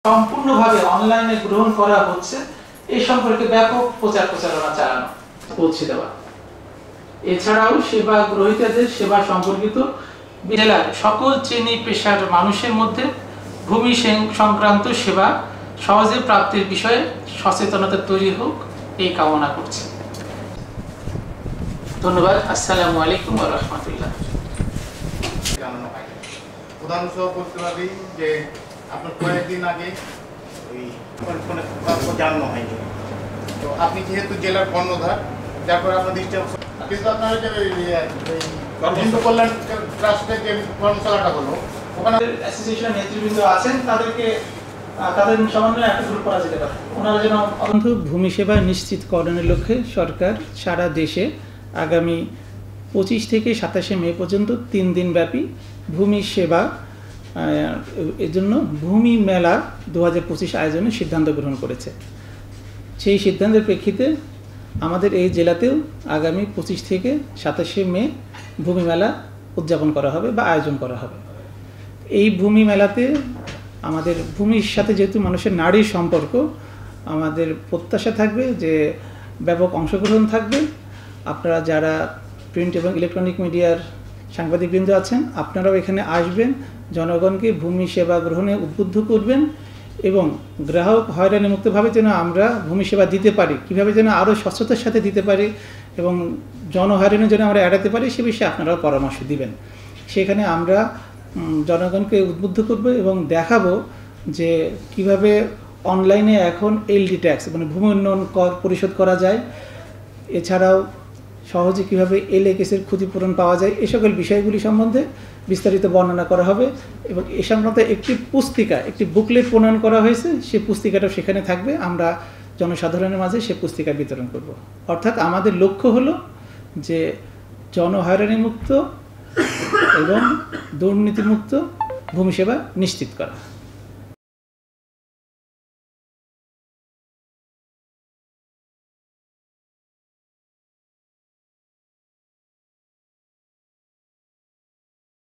সম্পূর্ণভাবে অনলাইনে গ্রহণ করা হচ্ছে এই সম্পর্কে ব্যাপক প্রচার প্রচারণা চালানো পৌঁছে দেওয়া। এছাড়াও সেবা গ্রহীতাদের সেবা সম্পর্কিত জেলার সকল শ্রেণী পেশার মানুষের মধ্যে ভূমি সংক্রান্ত সেবা সহজে প্রাপ্তির বিষয়ে সচেতনতা তৈরি হোক এই কামনা করছি। ধন্যবাদ। আসসালামু আলাইকুম ওয়া রাহমাতুল্লাহ। প্রধান সহ বলতে পারি যে আপনার কয়েকদিন আগে ওই জানানো হয়নি, তো আপনি যেহেতু জেলার কর্ণধার, যার পরে আপনার দৃষ্টি কিন্তু আপনার যে হিন্দু কল্যাণ ট্রাস্টের যে কর্মশালাটা হলো ওখানে অ্যাসোসিয়েশনের নেতৃবৃন্দ আছেন, তাদের সমন্বয়ে একটা গ্রুপ করা যেতে পারে। ওনারা যেন ভূমি সেবা নিশ্চিতকরণের লক্ষ্যে সরকার সারা দেশে আগামী 25 থেকে 27 মে পর্যন্ত 3 দিন ব্যাপী ভূমি সেবা এর জন্য ভূমি মেলা 2025 আয়োজনের সিদ্ধান্ত গ্রহণ করেছে। সেই সিদ্ধান্তের প্রেক্ষিতে আমাদের এই জেলাতেও আগামী 25 থেকে 27 মে ভূমি মেলা উদযাপন করা হবে বা আয়োজন করা হবে। এই ভূমি মেলাতে আমাদের ভূমির সাথে যেহেতু মানুষের নাড়ির সম্পর্ক, আমাদের প্রত্যাশা থাকবে যে ব্যাপক অংশগ্রহণ থাকবে। আপনারা যারা প্রিন্ট এবং ইলেকট্রনিক মিডিয়ার সাংবাদিকবৃন্দ আছেন, আপনারাও এখানে আসবেন, জনগণকে ভূমি সেবা গ্রহণে উদ্বুদ্ধ করবেন এবং গ্রাহক হয়রানিমুক্তভাবে যেন আমরা ভূমি সেবা দিতে পারি, কীভাবে যেন আরও স্বচ্ছতার সাথে দিতে পারি এবং জনহয়রানি যেন আমরা এড়াতে পারি সে বিষয়ে আপনারাও পরামর্শ দিবেন। সেখানে আমরা জনগণকে উদ্বুদ্ধ করব এবং দেখাবো যে কিভাবে অনলাইনে এখন এলডি ট্যাক্স মানে ভূমি উন্নয়ন কর পরিশোধ করা যায়, এছাড়াও সহজে কীভাবে এলএকেসের ক্ষতিপূরণ পাওয়া যায়, এ সকল বিষয়গুলি সম্বন্ধে বিস্তারিত বর্ণনা করা হবে এবং এ সংক্রান্ত একটি পুস্তিকা, একটি বুকলেট প্রণয়ন করা হয়েছে, সেই পুস্তিকাটাও সেখানে থাকবে। আমরা জনসাধারণের মাঝে সেই পুস্তিকা বিতরণ করব। অর্থাৎ আমাদের লক্ষ্য হলো যে জনহয়রানিমুক্ত এবং দুর্নীতিমুক্ত ভূমি সেবা নিশ্চিত করা।